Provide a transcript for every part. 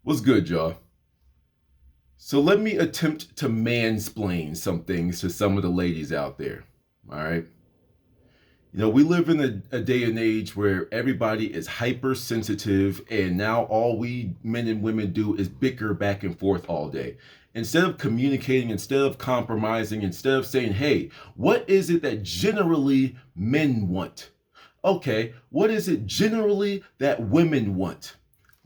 What's good, y'all? So let me attempt to mansplain some things to some of the ladies out there. All right. We live in a day and age where everybody is hypersensitive, and now all we men and women do is bicker back and forth all day. Instead of communicating, instead of compromising, instead of saying, hey, what is it that generally men want? Okay, what is it generally that women want?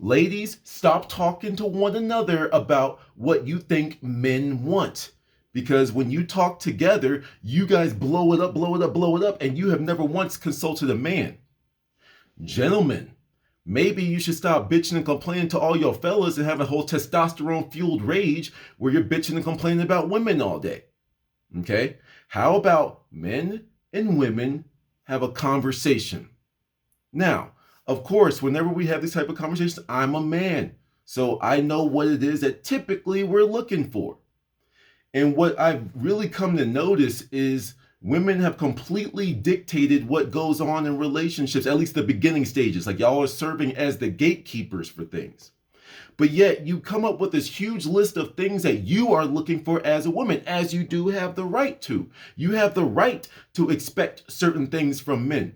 Ladies, stop talking to one another about what you think men want. Because when you talk together, you guys blow it up, blow it up, blow it up, and you have never once consulted a man. Gentlemen, maybe you should stop bitching and complaining to all your fellas and have a whole testosterone-fueled rage where you're bitching and complaining about women all day. Okay? How about men and women have a conversation? Now, of course, whenever we have these type of conversations, I'm a man. So I know what it is that typically we're looking for. And what I've really come to notice is women have completely dictated what goes on in relationships, at least the beginning stages. Like y'all are serving as the gatekeepers for things. But yet you come up with this huge list of things that you are looking for as a woman, as you do have the right to. You have the right to expect certain things from men.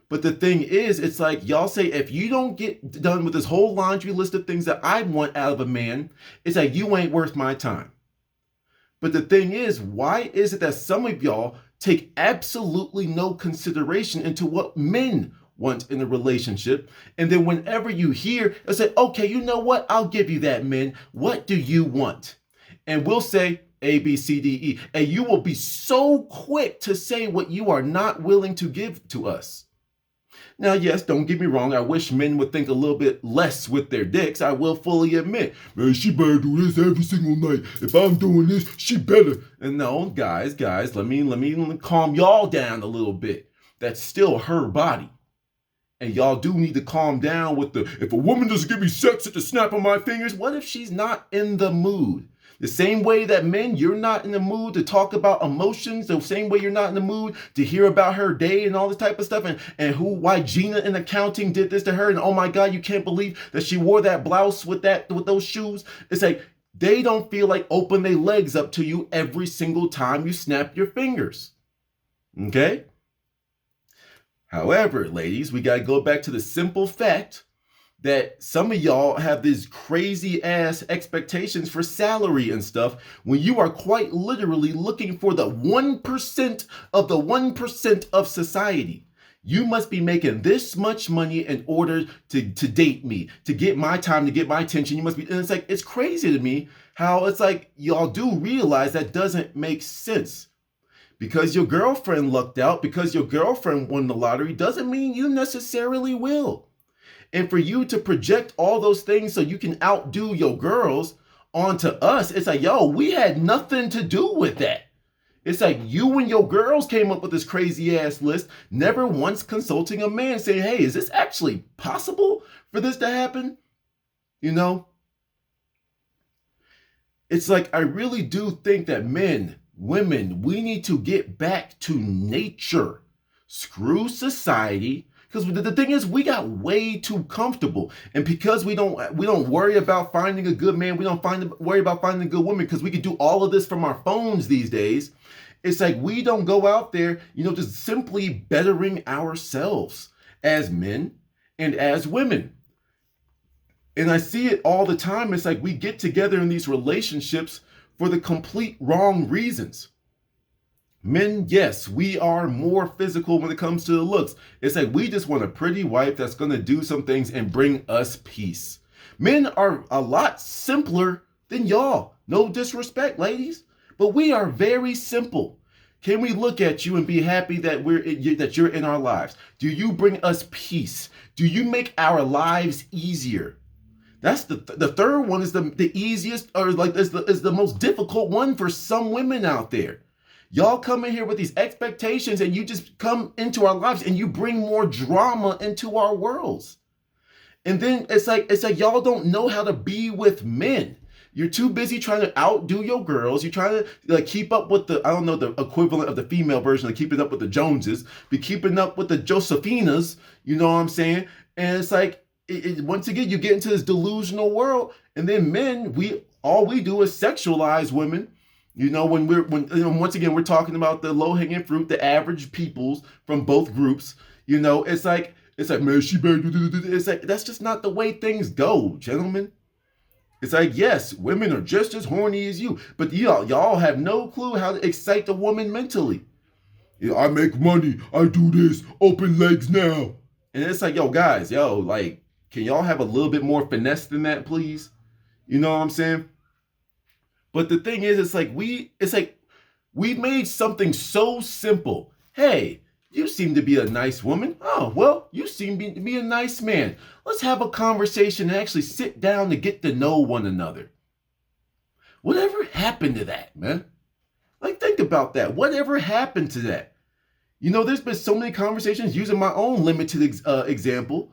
But the thing is, it's like y'all say, if you don't get done with this whole laundry list of things that I want out of a man, it's like you ain't worth my time. But the thing is, why is it that some of y'all take absolutely no consideration into what men want in a relationship? And then whenever you hear, they'll say, okay, you know what? I'll give you that, men. What do you want? And we'll say A, B, C, D, E. And you will be so quick to say what you are not willing to give to us. Now, yes, don't get me wrong. I wish men would think a little bit less with their dicks. I will fully admit, man, she better do this every single night. If I'm doing this, she better. And no, guys, let me calm y'all down a little bit. That's still her body. And y'all do need to calm down with if a woman doesn't give me sex at the snap of my fingers, what if she's not in the mood? The same way that men, you're not in the mood to talk about emotions, the same way you're not in the mood to hear about her day and all this type of stuff, and why Gina in accounting did this to her, and oh my God, you can't believe that she wore that blouse with those shoes. It's like they don't feel like open their legs up to you every single time you snap your fingers. Okay? However, ladies, we gotta go back to the simple fact that some of y'all have these crazy ass expectations for salary and stuff when you are quite literally looking for the 1% of the 1% of society. You must be making this much money in order to date me, to get my time, to get my attention. You must be, and it's like, it's crazy to me how it's like y'all do realize that doesn't make sense. Because your girlfriend lucked out, because your girlfriend won the lottery, doesn't mean you necessarily will. And for you to project all those things so you can outdo your girls onto us, it's like, yo, we had nothing to do with that. It's like you and your girls came up with this crazy ass list, never once consulting a man saying, hey, is this actually possible for this to happen? You know? It's like, I really do think that men, women, we need to get back to nature. Screw society. Because the thing is, we got way too comfortable, and because we don't worry about finding a good man, we don't worry about finding a good woman, because we can do all of this from our phones these days. It's like we don't go out there, just simply bettering ourselves as men and as women. And I see it all the time. It's like we get together in these relationships for the complete wrong reasons. Men, yes, we are more physical when it comes to the looks. It's like we just want a pretty wife that's going to do some things and bring us peace. Men are a lot simpler than y'all. No disrespect, ladies, but we are very simple. Can we look at you and be happy that you're in our lives? Do you bring us peace? Do you make our lives easier? That's the third one is the easiest, or like is the most difficult one for some women out there. Y'all come in here with these expectations and you just come into our lives and you bring more drama into our worlds. And then it's like y'all don't know how to be with men. You're too busy trying to outdo your girls. You're trying to keep up with the equivalent of the female version of keeping up with the Joneses, be keeping up with the Josephinas, you know what I'm saying? And it's like, once again, you get into this delusional world, and then men, all we do is sexualize women. Once again, we're talking about the low-hanging fruit, the average peoples from both groups. It's like, man, she better do. It's like, that's just not the way things go, gentlemen. It's like, yes, women are just as horny as you, but y'all have no clue how to excite the woman mentally. I make money, I do this, open legs now. And it's like, guys, like, can y'all have a little bit more finesse than that, please? You know what I'm saying? But the thing is, it's like we made something so simple. Hey, you seem to be a nice woman. Oh, well, you seem to be a nice man. Let's have a conversation and actually sit down to get to know one another. Whatever happened to that, man? Like, think about that. Whatever happened to that? There's been so many conversations, using my own limited example,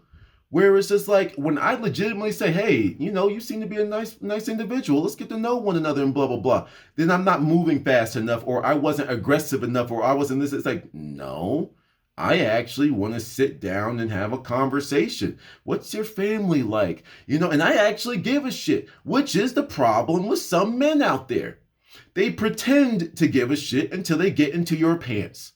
where it's just like, when I legitimately say, hey, you seem to be a nice individual, let's get to know one another and blah, blah, blah, then I'm not moving fast enough, or I wasn't aggressive enough, or I wasn't this. It's like, no, I actually want to sit down and have a conversation. What's your family like? And I actually give a shit, which is the problem with some men out there. They pretend to give a shit until they get into your pants.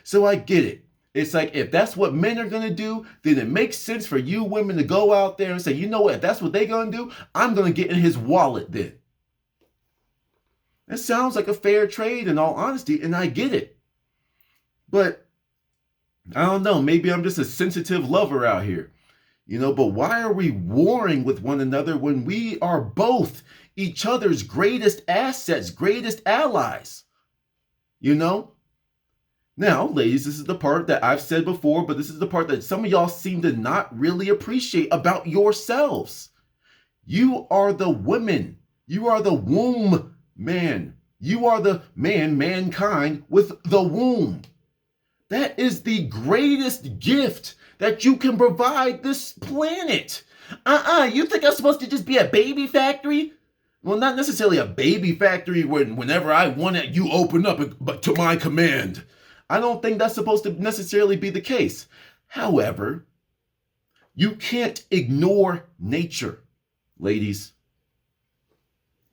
So I get it. It's like, if that's what men are going to do, then it makes sense for you women to go out there and say, you know what, if that's what they're going to do, I'm going to get in his wallet then. That sounds like a fair trade, in all honesty, and I get it. But I don't know, maybe I'm just a sensitive lover out here. But why are we warring with one another when we are both each other's greatest assets, greatest allies? Now, ladies, this is the part that I've said before, but this is the part that some of y'all seem to not really appreciate about yourselves. You are the women. You are the womb man. You are the mankind with the womb. That is the greatest gift that you can provide this planet. You think I'm supposed to just be a baby factory? Well, not necessarily a baby factory whenever I want it, you open up, but to my command. I don't think that's supposed to necessarily be the case. However, you can't ignore nature, ladies.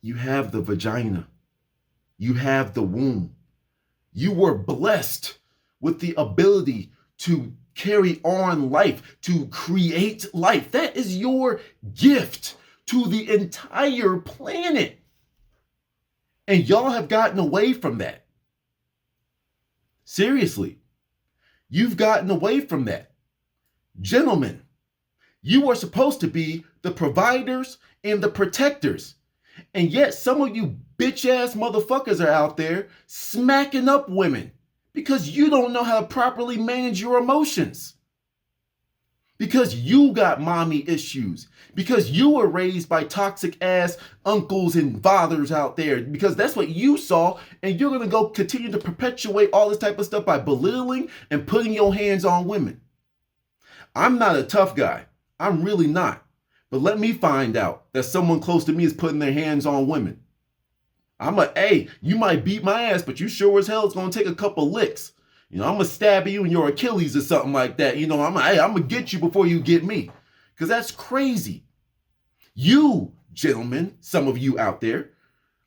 You have the vagina. You have the womb. You were blessed with the ability to carry on life, to create life. That is your gift to the entire planet. And y'all have gotten away from that. Seriously, you've gotten away from that. Gentlemen, you are supposed to be the providers and the protectors. And yet some of you bitch-ass motherfuckers are out there smacking up women because you don't know how to properly manage your emotions. Because you got mommy issues. Because you were raised by toxic ass uncles and fathers out there. Because that's what you saw. And you're going to go continue to perpetuate all this type of stuff by belittling and putting your hands on women. I'm not a tough guy. I'm really not. But let me find out that someone close to me is putting their hands on women. Hey, you might beat my ass, but you sure as hell is going to take a couple licks. I'm going to stab you in your Achilles or something like that. I'm going to get you before you get me. Because that's crazy. You, gentlemen, some of you out there,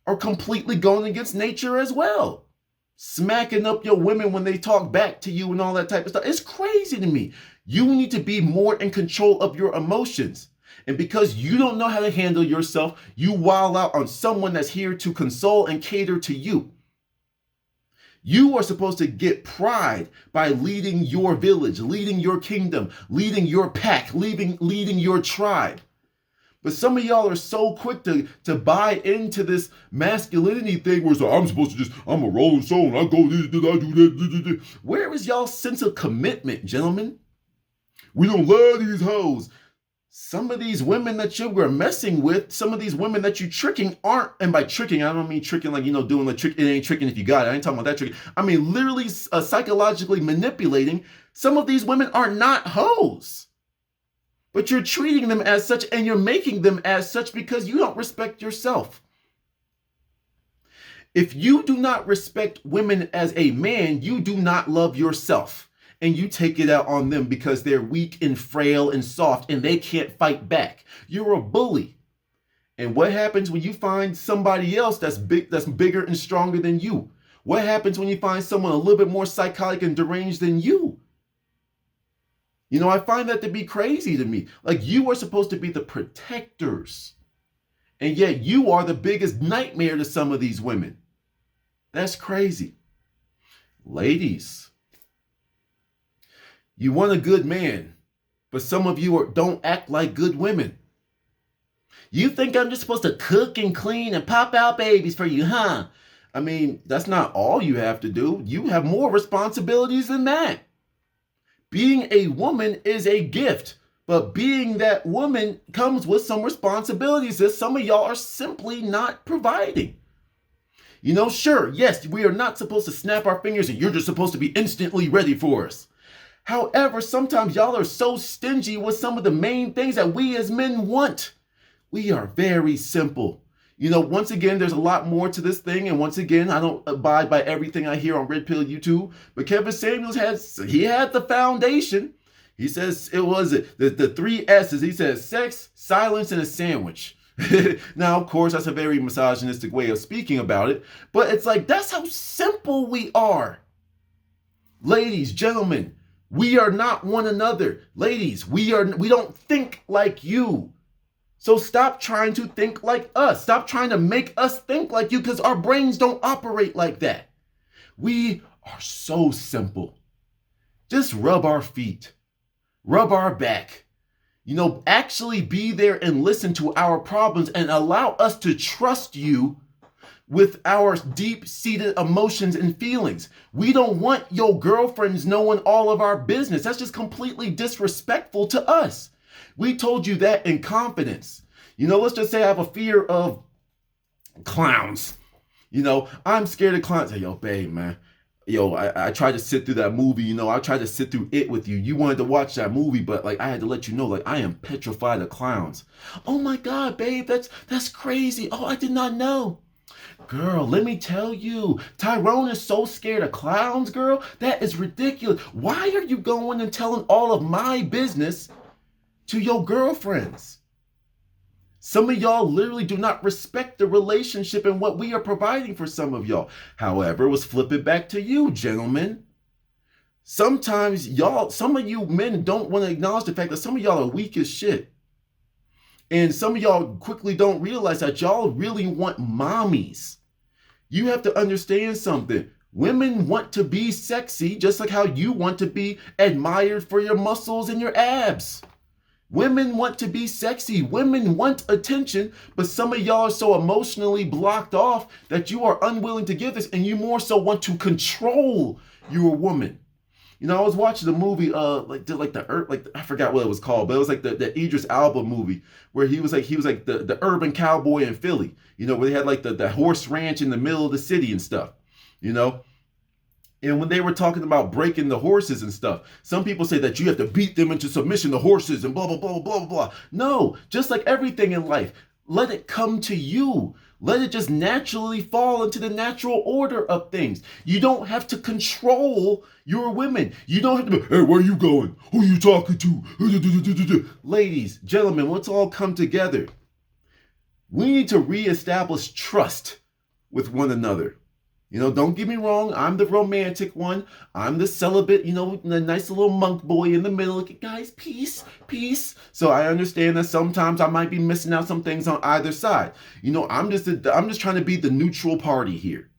are completely going against nature as well. Smacking up your women when they talk back to you and all that type of stuff. It's crazy to me. You need to be more in control of your emotions. And because you don't know how to handle yourself, you wild out on someone that's here to console and cater to you. You are supposed to get pride by leading your village, leading your kingdom, leading your pack, leading your tribe. But some of y'all are so quick to buy into this masculinity thing where it's like, I'm a rolling stone, I go this, I do that. Where is y'all's sense of commitment, gentlemen? We don't love these hoes. Some of these women that you were messing with, some of these women that you tricking aren't, and by tricking, I don't mean tricking like, doing the trick, it ain't tricking if you got it. I ain't talking about that tricking. I mean, literally psychologically manipulating. Some of these women are not hoes. But you're treating them as such, and you're making them as such because you don't respect yourself. If you do not respect women as a man, you do not love yourself. and you take it out on them because they're weak and frail and soft and they can't fight back. You're a bully. And what happens when you find somebody else that's bigger and stronger than you? What happens when you find someone a little bit more psychotic and deranged than you? You know, I find that to be crazy to me. Like, you are supposed to be the protectors, and yet you are the biggest nightmare to some of these women. That's crazy. Ladies, you want a good man, but some of you don't act like good women. You think I'm just supposed to cook and clean and pop out babies for you, huh? I mean, that's not all you have to do. You have more responsibilities than that. Being a woman is a gift, but being that woman comes with some responsibilities that some of y'all are simply not providing. You know, sure, yes, we are not supposed to snap our fingers and you're just supposed to be instantly ready for us. However, sometimes y'all are so stingy with some of the main things that we as men want. We are very simple. You know, once again, there's a lot more to this thing. And once again, I don't abide by everything I hear on Red Pill YouTube. But Kevin Samuels had the foundation. He says it was the three S's. He says sex, silence, and a sandwich. Now, of course, that's a very misogynistic way of speaking about it. But it's like, that's how simple we are. Ladies, gentlemen, we are not one another. Ladies, we don't think like you. So stop trying to think like us. Stop trying to make us think like you, because our brains don't operate like that. We are so simple. Just rub our feet, rub our back, you know, actually be there and listen to our problems and allow us to trust you with our deep-seated emotions and feelings. We don't want your girlfriends knowing all of our business. That's just completely disrespectful to us. We told you that in confidence. You know, let's just say I have a fear of clowns. You know, I'm scared of clowns. Hey, yo, babe, man. Yo, I tried to sit through that movie. You know, I tried to sit through it with you. You wanted to watch that movie, but like I had to let you know, like I am petrified of clowns. Oh my God, babe, that's crazy. Oh, I did not know. Girl, let me tell you, Tyrone is so scared of clowns, girl. That is ridiculous. Why are you going and telling all of my business to your girlfriends? Some of y'all literally do not respect the relationship and what we are providing for some of y'all. However, let's flip it back to you, gentlemen. Sometimes some of you men don't want to acknowledge the fact that some of y'all are weak as shit. And some of y'all quickly don't realize that y'all really want mommies. You have to understand something. Women want to be sexy just like how you want to be admired for your muscles and your abs. Women want to be sexy. Women want attention, but some of y'all are so emotionally blocked off that you are unwilling to give this, and you more so want to control your woman. You know, I was watching the movie, I forgot what it was called, but it was like the Idris Elba movie where he was like the urban cowboy in Philly. You know, where they had like the horse ranch in the middle of the city and stuff. You know, and when they were talking about breaking the horses and stuff, some people say that you have to beat them into submission, the horses, and blah blah blah blah blah blah. No, just like everything in life, let it come to you. Let it just naturally fall into the natural order of things. You don't have to control your women. You don't have to be, hey, where are you going? Who are you talking to? Ladies, gentlemen, let's all come together. We need to reestablish trust with one another. You know, don't get me wrong. I'm the romantic one. I'm the celibate, you know, the nice little monk boy in the middle. Like, guys, peace, peace. So I understand that sometimes I might be missing out some things on either side. You know, I'm just trying to be the neutral party here.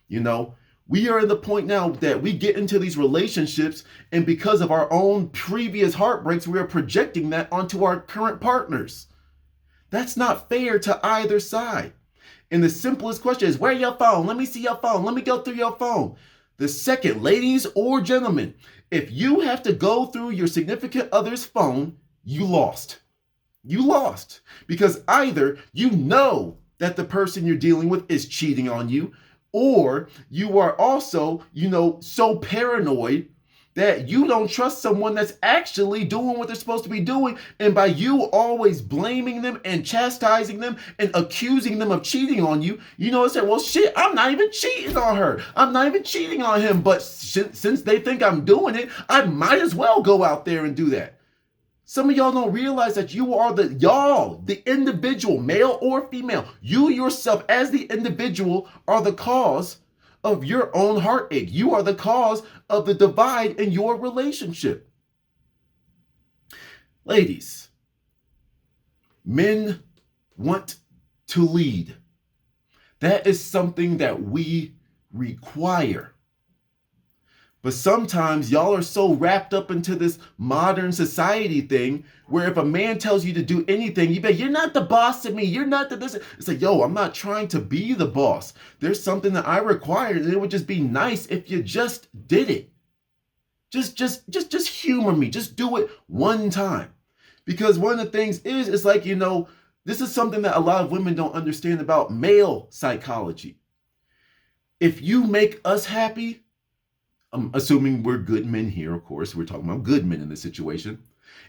You know, we are at the point now that we get into these relationships, and because of our own previous heartbreaks, we are projecting that onto our current partners. That's not fair to either side. And the simplest question is, where your phone? Let me see your phone. Let me go through your phone. The second, ladies or gentlemen, if you have to go through your significant other's phone, you lost. You lost. Because either you know that the person you're dealing with is cheating on you, or you are also, you know, so paranoid that you don't trust someone that's actually doing what they're supposed to be doing. And by you always blaming them and chastising them and accusing them of cheating on you, you know, it's like, well, shit, I'm not even cheating on her. I'm not even cheating on him. But since they think I'm doing it, I might as well go out there and do that. Some of y'all don't realize that you are the individual, male or female, you yourself as the individual are the cause of your own heartache. You are the cause of the divide in your relationship. Ladies, men want to lead. That is something that we require. But sometimes y'all are so wrapped up into this modern society thing where if a man tells you to do anything, you bet you're not the boss of me. You're not the this. It's like, yo, I'm not trying to be the boss. There's something that I require, and it would just be nice if you just did it. Just humor me. Just do it one time. Because one of the things is, it's like, you know, this is something that a lot of women don't understand about male psychology. If you make us happy, I'm assuming we're good men here, of course. We're talking about good men in this situation.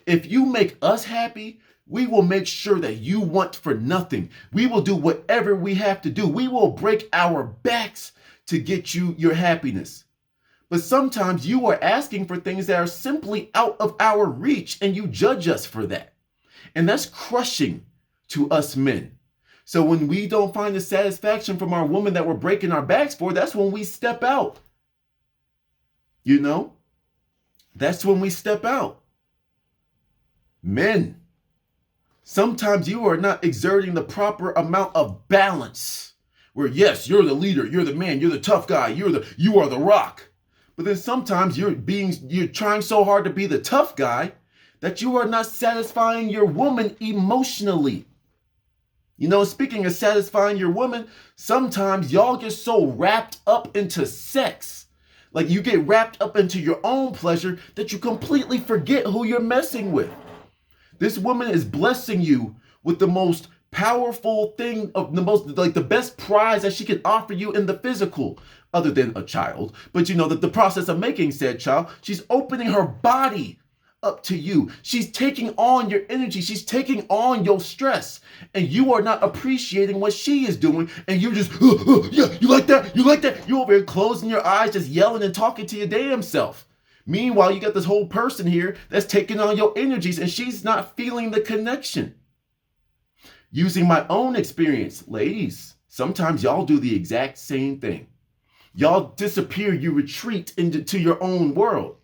If you make us happy, we will make sure that you want for nothing. We will do whatever we have to do. We will break our backs to get you your happiness. But sometimes you are asking for things that are simply out of our reach, and you judge us for that. And that's crushing to us men. So when we don't find the satisfaction from our woman that we're breaking our backs for, that's when we step out. You know, that's when we step out. Men, sometimes you are not exerting the proper amount of balance. Where yes, you're the leader, you're the man, you're the tough guy, you are the rock. But then sometimes you're trying so hard to be the tough guy that you are not satisfying your woman emotionally. You know, speaking of satisfying your woman, sometimes y'all get so wrapped up into sex. Like you get wrapped up into your own pleasure that you completely forget who you're messing with. This woman is blessing you with the most powerful thing of the best prize that she can offer you in the physical, other than a child. But you know that the process of making said child, she's opening her body up to you. She's taking on your energy. She's taking on your stress. And you are not appreciating what she is doing. And you're just, yeah, you like that? You like that? You're over here closing your eyes, just yelling and talking to your damn self. Meanwhile, you got this whole person here that's taking on your energies and she's not feeling the connection. Using my own experience, ladies, sometimes y'all do the exact same thing. Y'all disappear, you retreat into your own world.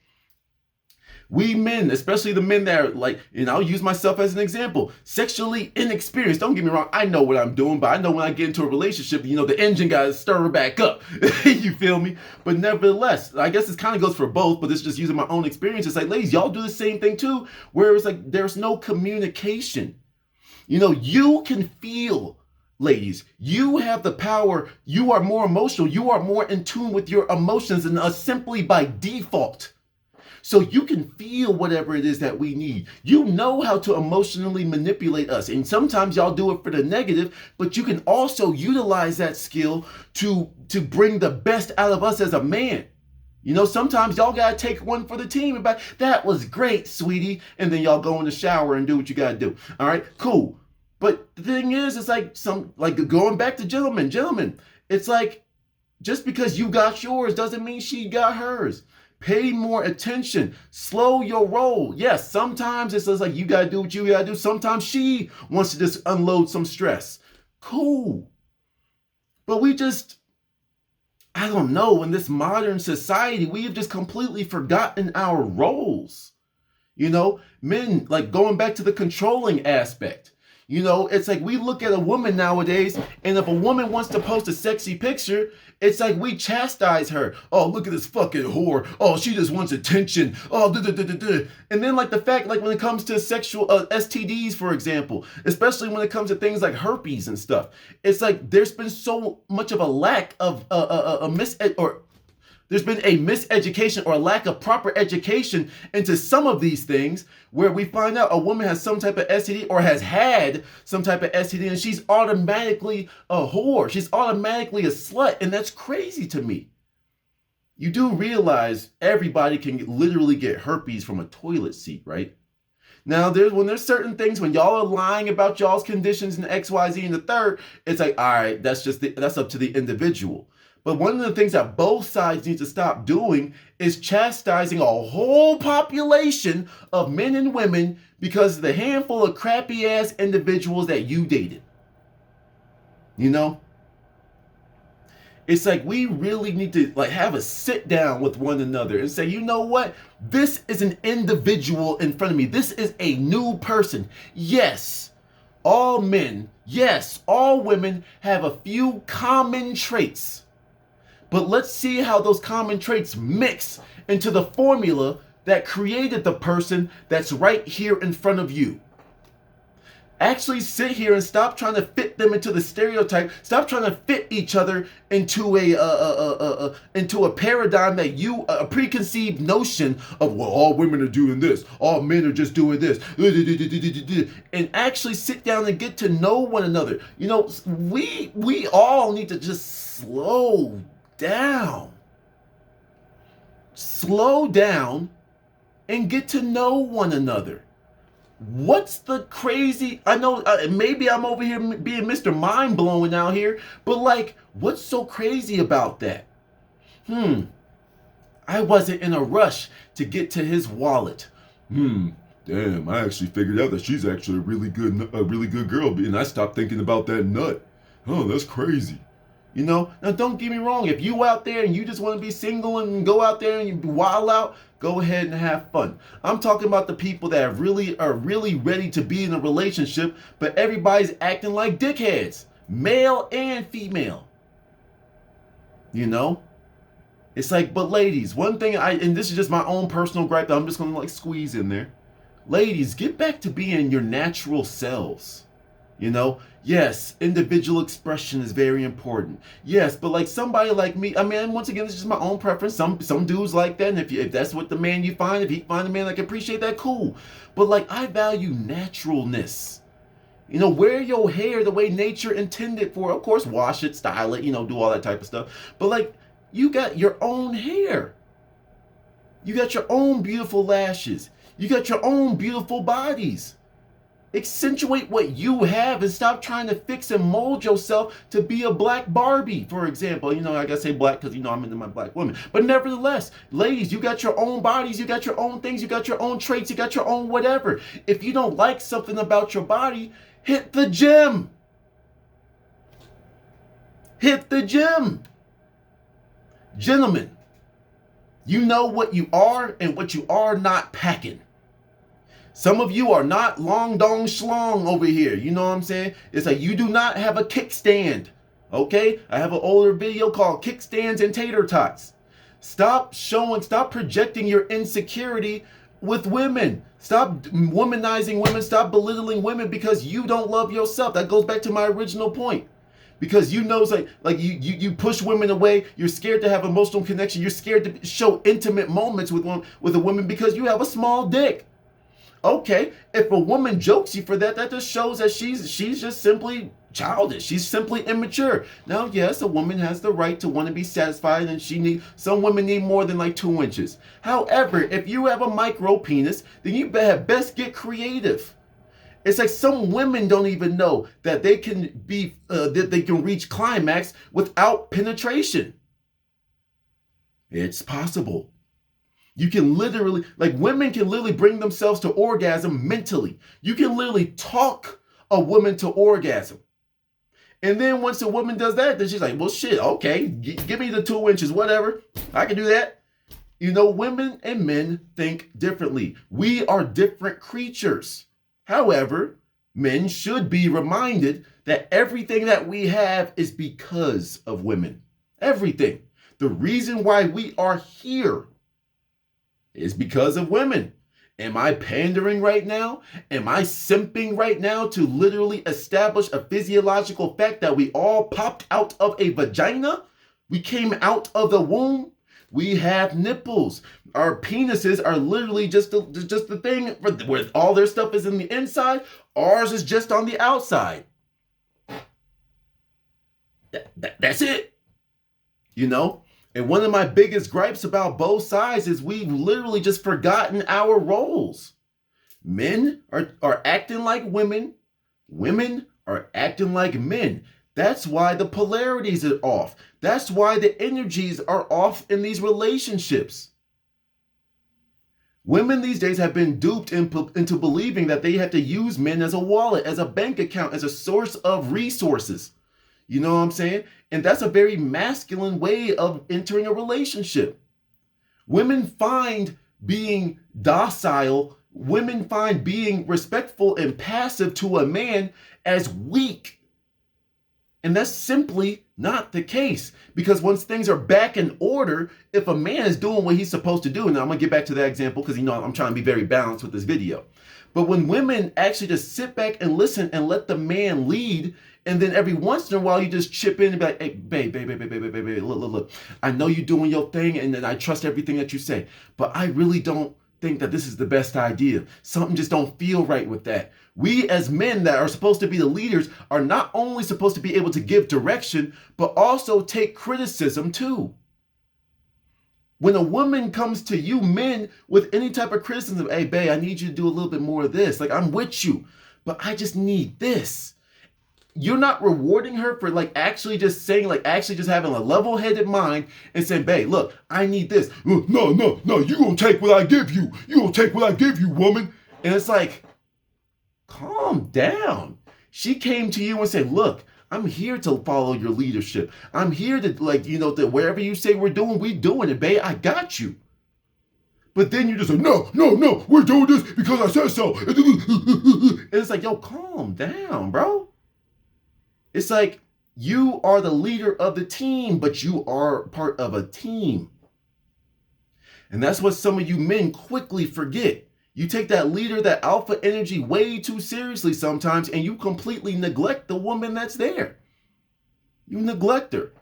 We men, especially the men that are like, and I'll use myself as an example, sexually inexperienced. Don't get me wrong, I know what I'm doing, but I know when I get into a relationship, you know, the engine got to stir back up. You feel me? But nevertheless, I guess this kind of goes for both, but it's just using my own experience. It's like, ladies, y'all do the same thing too, where it's like there's no communication. You know, you can feel, ladies, you have the power. You are more emotional. You are more in tune with your emotions than us simply by default. So you can feel whatever it is that we need. You know how to emotionally manipulate us. And sometimes y'all do it for the negative, but you can also utilize that skill to bring the best out of us as a man. You know, sometimes y'all got to take one for the team and be like, that was great, sweetie. And then y'all go in the shower and do what you got to do. All right, cool. But the thing is, it's like going back to gentlemen, it's like just because you got yours doesn't mean she got hers. Pay more attention. Slow your roll. Yes, sometimes it's just like you got to do what you got to do. Sometimes she wants to just unload some stress. Cool. But I don't know, in this modern society, we have just completely forgotten our roles. You know, men, like going back to the controlling aspect. You know, it's like we look at a woman nowadays, and if a woman wants to post a sexy picture, it's like we chastise her. Oh, look at this fucking whore. Oh, she just wants attention. Oh, and then like the fact, like when it comes to sexual STDs, for example, especially when it comes to things like herpes and stuff, it's like there's been so much of a lack of there's been a miseducation or a lack of proper education into some of these things where we find out a woman has some type of STD or has had some type of STD and she's automatically a whore. She's automatically a slut. And that's crazy to me. You do realize everybody can literally get herpes from a toilet seat, right? Now, there's certain things when y'all are lying about y'all's conditions and X, Y, Z, and the third, it's like, all right, that's up to the individual. But one of the things that both sides need to stop doing is chastising a whole population of men and women because of the handful of crappy ass individuals that you dated. You know? It's like we really need to like have a sit down with one another and say, you know what? This is an individual in front of me. This is a new person. Yes, all men, yes, all women have a few common traits. But let's see how those common traits mix into the formula that created the person that's right here in front of you. Actually sit here and stop trying to fit them into the stereotype. Stop trying to fit each other into a paradigm that a preconceived notion of, well, all women are doing this, all men are just doing this, and actually sit down and get to know one another. You know, we all need to just slow down and get to know one another. What's the crazy? I know maybe I'm over here being Mr. Mind Blowing out here, but like, what's so crazy about that? I wasn't in a rush to get to his wallet. Damn, I actually figured out that she's actually a really good girl, and I stopped thinking about that nut. Oh, that's crazy. You know, now don't get me wrong. If you out there and you just want to be single and go out there and you wild out, go ahead and have fun. I'm talking about the people that are really ready to be in a relationship, but everybody's acting like dickheads, male and female. You know, it's like, but ladies, one thing and this is just my own personal gripe that I'm just gonna like squeeze in there. Ladies, get back to being your natural selves. You know, yes, individual expression is very important. Yes, but like somebody like me, I mean, once again, this is just my own preference. Some dudes like that, and if that's what the man you find, if he find a man that can appreciate that, cool. But like, I value naturalness. You know, wear your hair the way nature intended for. Of course, wash it, style it, you know, do all that type of stuff. But like, you got your own hair. You got your own beautiful lashes. You got your own beautiful bodies. Accentuate what you have and stop trying to fix and mold yourself to be a black Barbie, for example. You know, I gotta say black because, you know, I'm into my black women. But nevertheless, ladies, you got your own bodies, you got your own things, you got your own traits, you got your own whatever. If you don't like something about your body, hit the gym. Hit the gym. Gentlemen, you know what you are and what you are not packing. Some of you are not long dong schlong over here. You know what I'm saying? It's like you do not have a kickstand. Okay? I have an older video called Kickstands and Tater Tots. Stop projecting your insecurity with women. Stop womanizing women. Stop belittling women because you don't love yourself. That goes back to my original point. Because you know, it's like you push women away. You're scared to have emotional connection. You're scared to show intimate moments with a woman because you have a small dick. Okay, if a woman jokes you for that, that just shows that she's just simply childish. She's simply immature. Now, yes, a woman has the right to want to be satisfied, and some women need more than like 2 inches. However, if you have a micro penis, then you best get creative. It's like some women don't even know that they can reach climax without penetration. It's possible. You can literally, like women can literally bring themselves to orgasm mentally. You can literally talk a woman to orgasm. And then once a woman does that, then she's like, well, shit, okay, give me the 2 inches, whatever. I can do that. You know, women and men think differently. We are different creatures. However, men should be reminded that everything that we have is because of women. Everything. The reason why we are here is because of women. Am I pandering right now? Am I simping right now to literally establish a physiological fact that we all popped out of a vagina? We came out of the womb. We have nipples. Our penises are literally just the thing where all their stuff is in the inside. Ours is just on the outside. That's it. You know? And one of my biggest gripes about both sides is we've literally just forgotten our roles. Men are acting like women. Women are acting like men. That's why the polarities are off. That's why the energies are off in these relationships. Women these days have been duped into believing that they have to use men as a wallet, as a bank account, as a source of resources. You know what I'm saying? And that's a very masculine way of entering a relationship. Women find being docile, women find being respectful and passive to a man as weak. And that's simply not the case, because once things are back in order, if a man is doing what he's supposed to do, and I'm gonna get back to that example because I'm trying to be very balanced with this video. But when women actually just sit back and listen and let the man lead, and then every once in a while you just chip in and be like, hey, babe, look, I know you're doing your thing and then I trust everything that you say, but I really don't think that this is the best idea. Something just don't feel right with that. We as men that are supposed to be the leaders are not only supposed to be able to give direction, but also take criticism too. When a woman comes to you men with any type of criticism, hey, babe, I need you to do a little bit more of this. Like, I'm with you, but I just need this. You're not rewarding her for actually just saying, actually just having a level-headed mind and saying, babe, look, I need this. No, you gonna take what I give you. You gonna take what I give you, woman. And it's like, calm down. She came to you and said, look, I'm here to follow your leadership. I'm here to that wherever you say we're doing it, babe. I got you. But then you just say, no, we're doing this because I said so. And it's like, yo, calm down, bro. It's like you are the leader of the team, but you are part of a team. And that's what some of you men quickly forget. You take that leader, that alpha energy way too seriously sometimes, and you completely neglect the woman that's there. You neglect her.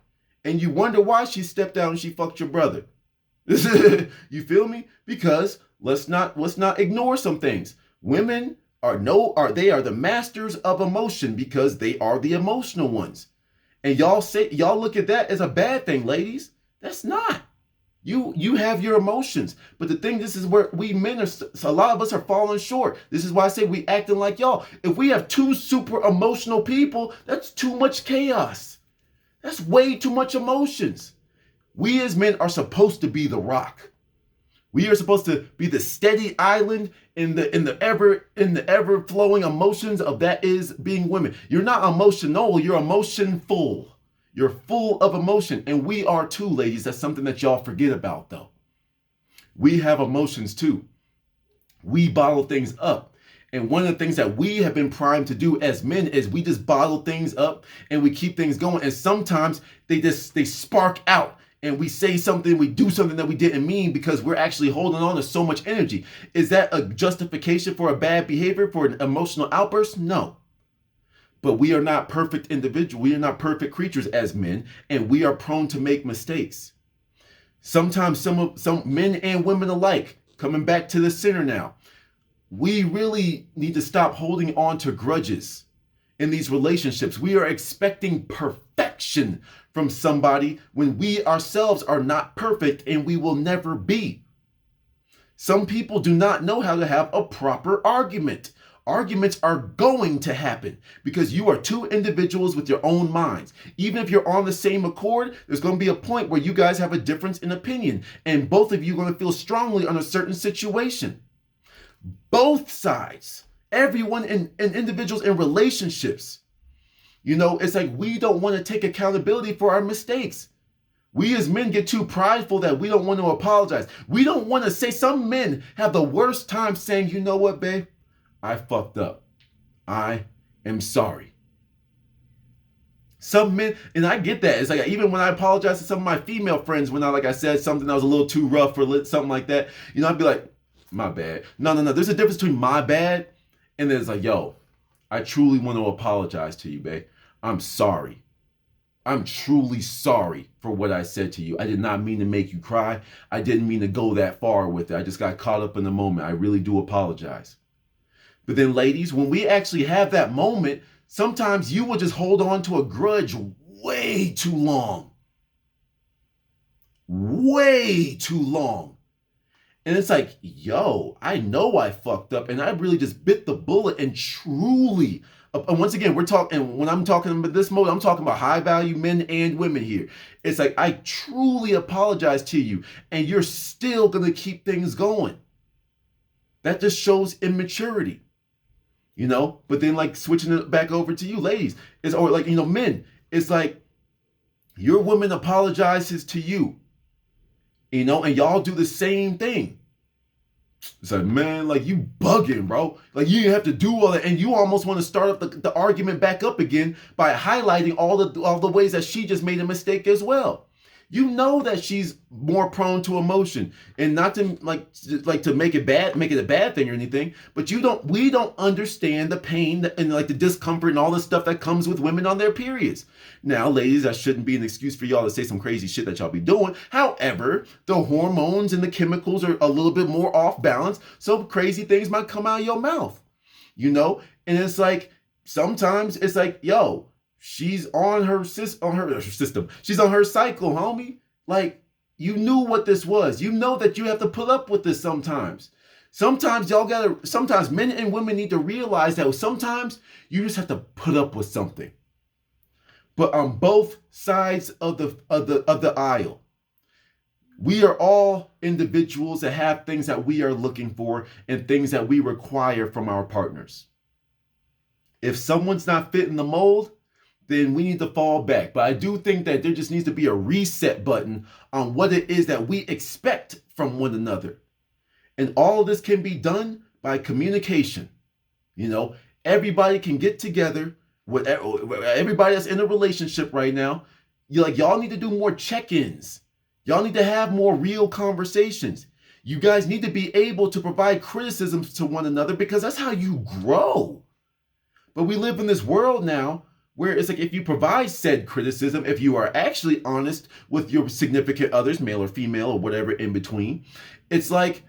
And you wonder why she stepped out and she fucked your brother. You feel me? Because let's not ignore some things. Women are the masters of emotion because they are the emotional ones. And y'all look at that as a bad thing, ladies. That's not. You have your emotions. But the thing, this is where we men a lot of us are falling short. This is why I say we acting like y'all. If we have two super emotional people, that's too much chaos. That's way too much emotions. We as men are supposed to be the rock. We are supposed to be the steady island in the ever flowing emotions of that is being women. You're not emotional, you're emotionful. You're full of emotion, and we are too, ladies. That's something that y'all forget about, though. We have emotions too. We bottle things up. And one of the things that we have been primed to do as men is we just bottle things up and we keep things going. And sometimes they spark out. And we say something, we do something that we didn't mean because we're actually holding on to so much energy. Is that a justification for a bad behavior, for an emotional outburst? No. But we are not perfect individuals. We are not perfect creatures as men, and we are prone to make mistakes. Sometimes some men and women alike, coming back to the center now, we really need to stop holding on to grudges in these relationships. We are expecting perfection from somebody when we ourselves are not perfect and we will never be. Some people do not know how to have a proper argument. Arguments are going to happen because you are two individuals with your own minds. Even if you're on the same accord, there's going to be a point where you guys have a difference in opinion and both of you are going to feel strongly on a certain situation. Both sides, everyone and individuals in relationships, it's like we don't want to take accountability for our mistakes. We as men get too prideful that we don't want to apologize. We don't want to say, some men have the worst time saying, you know what, babe? I fucked up. I am sorry. Some men, and I get that. It's like, even when I apologize to some of my female friends, when I said something that was a little too rough or something like that, I'd be like, my bad. No. There's a difference between my bad and then it's like, yo, I truly want to apologize to you, babe. I'm sorry. I'm truly sorry for what I said to you. I did not mean to make you cry. I didn't mean to go that far with it. I just got caught up in the moment. I really do apologize. But then, ladies, when we actually have that moment, sometimes you will just hold on to a grudge way too long. way too long. And it's like, yo, I know I fucked up and I really just bit the bullet and truly, and once again, we're talking, and when I'm talking about this mode, I'm talking about high value men and women here. It's like, I truly apologize to you and you're still gonna keep things going. That just shows immaturity, you know? But then like switching it back over to you ladies, or like, you know, men, it's like your woman apologizes to you, you know, and y'all do the same thing. It's like, man, like you bugging, bro. Like you have to do all that, and you almost want to start up the argument back up again by highlighting all the ways that she just made a mistake as well. You know that she's more prone to emotion, and not to like to make it a bad thing or anything. But we don't understand the pain and like the discomfort and all the stuff that comes with women on their periods. Now, ladies, that shouldn't be an excuse for y'all to say some crazy shit that y'all be doing. However, the hormones and the chemicals are a little bit more off balance, so crazy things might come out of your mouth, you know. And it's like sometimes it's like, yo, she's on her system. She's on her cycle, homie. Like, you knew what this was. You know that you have to put up with this sometimes. Sometimes sometimes men and women need to realize that sometimes you just have to put up with something. But on both sides of the aisle, we are all individuals that have things that we are looking for and things that we require from our partners. If someone's not fitting the mold, then we need to fall back. But I do think that there just needs to be a reset button on what it is that we expect from one another. And all of this can be done by communication. You know, everybody can get together with everybody that's in a relationship right now. Y'all need to do more check-ins. Y'all need to have more real conversations. You guys need to be able to provide criticisms to one another because that's how you grow. But we live in this world now where it's like if you provide said criticism, if you are actually honest with your significant others, male or female or whatever in between, it's like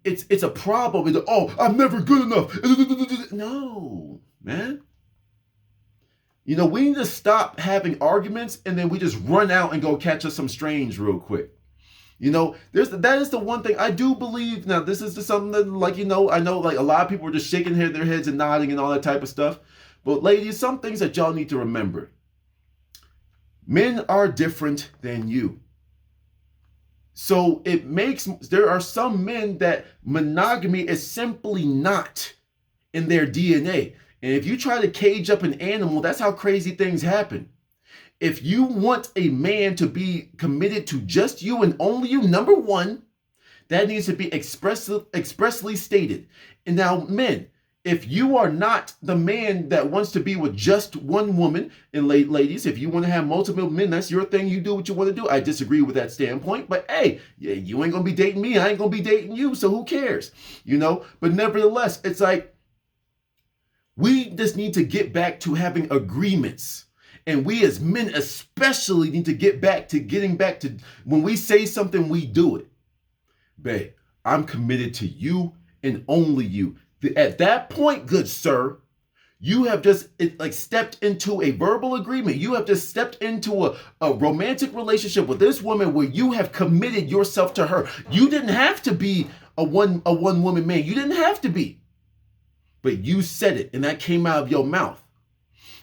it's a problem. It's, oh, I'm never good enough. No, man. You know, we need to stop having arguments and then we just run out and go catch us some strange real quick. You know, that is the one thing I do believe. Now, this is something that, like, you know, I know like a lot of people are just shaking their heads and nodding and all that type of stuff. But ladies, some things that y'all need to remember. Men are different than you. So there are some men that monogamy is simply not in their DNA. And if you try to cage up an animal, that's how crazy things happen. If you want a man to be committed to just you and only you, number one, that needs to be expressly stated. And now, men, if you are not the man that wants to be with just one woman, and ladies, if you want to have multiple men, that's your thing. You do what you want to do. I disagree with that standpoint, but hey, you ain't going to be dating me. I ain't going to be dating you. So who cares? You know, but nevertheless, it's like, we just need to get back to having agreements. And we as men especially need to getting back to when we say something, we do it. Babe, I'm committed to you and only you. At that point, good sir, you have just stepped into a verbal agreement. You have just stepped into a romantic relationship with this woman where you have committed yourself to her. You didn't have to be a one woman man. You didn't have to be. But you said it, and that came out of your mouth.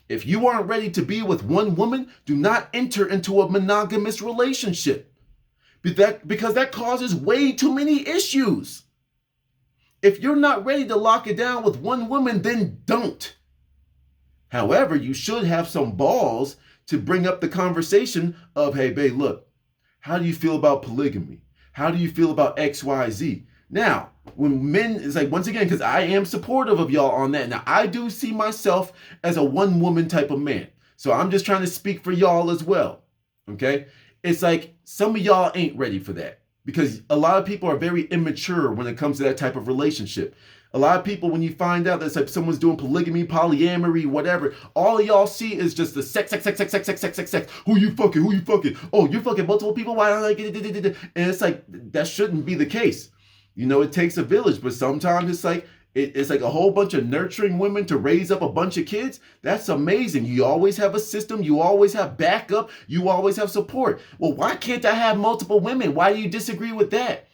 If you aren't ready to be with one woman, do not enter into a monogamous relationship. Because that causes way too many issues. If you're not ready to lock it down with one woman, then don't. However, you should have some balls to bring up the conversation of, hey, babe, look, how do you feel about polygamy? How do you feel about X, Y, Z? Now, when men, it's like, once again, because I am supportive of y'all on that. Now, I do see myself as a one-woman type of man. So I'm just trying to speak for y'all as well, okay? It's like some of y'all ain't ready for that because a lot of people are very immature when it comes to that type of relationship. A lot of people, when you find out that it's like someone's doing polygamy, polyamory, whatever, all of y'all see is just the sex. Who you fucking? Oh, you're fucking multiple people? Why don't I get it? And it's like, that shouldn't be the case. You know, it takes a village, but sometimes it's like, It's like a whole bunch of nurturing women to raise up a bunch of kids. That's amazing. You always have a system. You always have backup. You always have support. Well, why can't I have multiple women? Why do you disagree with that?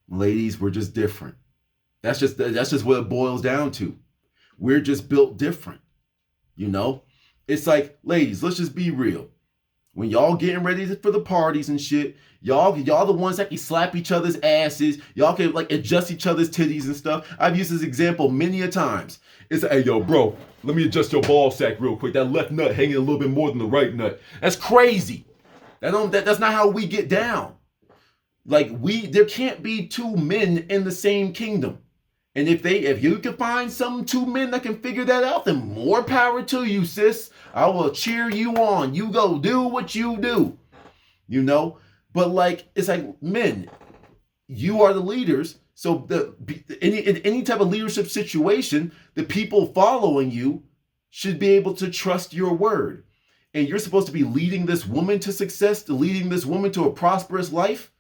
Ladies, we're just different. That's just what it boils down to. We're just built different. You know? It's like, ladies, let's just be real. When y'all getting ready for the parties and shit, y'all the ones that can slap each other's asses. Y'all can like adjust each other's titties and stuff. I've used this example many a times. It's like, hey, yo, bro, let me adjust your ball sack real quick. That left nut hanging a little bit more than the right nut. That's crazy. That's not how we get down. Like there can't be two men in the same kingdom. And if you can find some two men that can figure that out, then more power to you, sis. I will cheer you on. You go do what you do, you know? But like, it's like, men, you are the leaders. So in any type of leadership situation, the people following you should be able to trust your word. And you're supposed to be leading this woman to success, leading this woman to a prosperous life.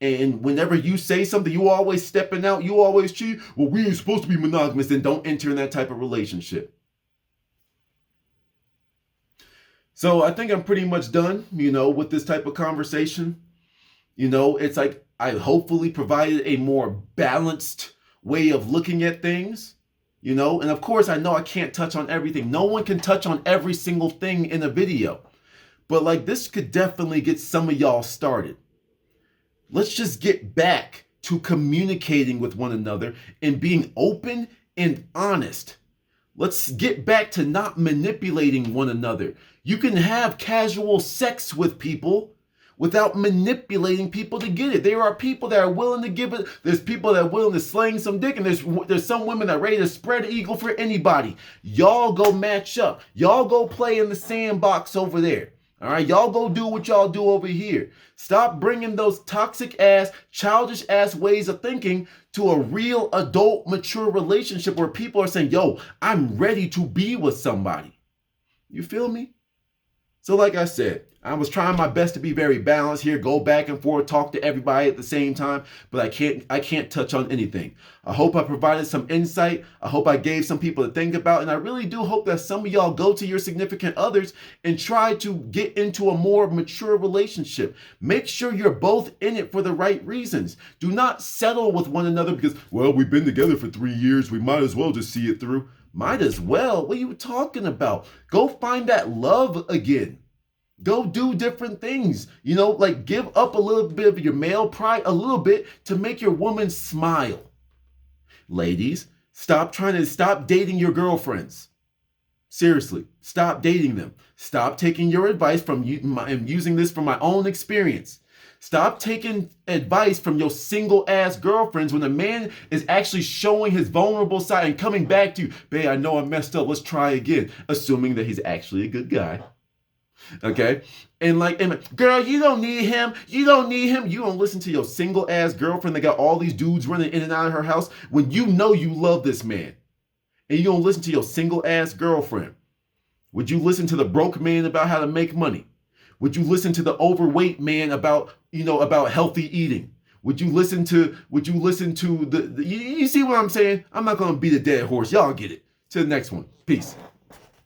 And whenever you say something, you always stepping out, you always cheat. Well, we ain't supposed to be monogamous, then don't enter in that type of relationship. So I think I'm pretty much done, with this type of conversation. It's like I hopefully provided a more balanced way of looking at things, and of course I know I can't touch on everything. No one can touch on every single thing in a video, but like this could definitely get some of y'all started. Let's just get back to communicating with one another and being open and honest. Let's get back to not manipulating one another. You can have casual sex with people without manipulating people to get it. There are people that are willing to give it. There's people that are willing to sling some dick, and there's some women that are ready to spread eagle for anybody. Y'all go match up. Y'all go play in the sandbox over there. All right, y'all go do what y'all do over here. Stop bringing those toxic ass, childish ass ways of thinking to a real adult, mature relationship where people are saying, yo, I'm ready to be with somebody. You feel me? So like I said, I was trying my best to be very balanced here, go back and forth, talk to everybody at the same time, but I can't touch on anything. I hope I provided some insight. I hope I gave some people to think about, and I really do hope that some of y'all go to your significant others and try to get into a more mature relationship. Make sure you're both in it for the right reasons. Do not settle with one another because, well, we've been together for 3 years. We might as well just see it through. Might as well? What are you talking about? Go find that love again. Go do different things, like give up a little bit of your male pride, a little bit, to make your woman smile. Ladies, stop dating your girlfriends. Seriously, stop dating them. Stop taking your advice from you. I'm using this from my own experience. Stop taking advice from your single ass girlfriends when a man is actually showing his vulnerable side and coming back to you. Babe, I know I messed up. Let's try again. Assuming that he's actually a good guy. Okay, and girl, you don't need him. You don't listen to your single ass girlfriend that got all these dudes running in and out of her house when you know you love this man, and you don't listen to your single ass girlfriend. Would you listen to the broke man about how to make money? Would you listen to the overweight man about healthy eating? Would you listen to the you see what I'm saying? I'm not gonna beat a dead horse. Y'all get it. To the next one. Peace.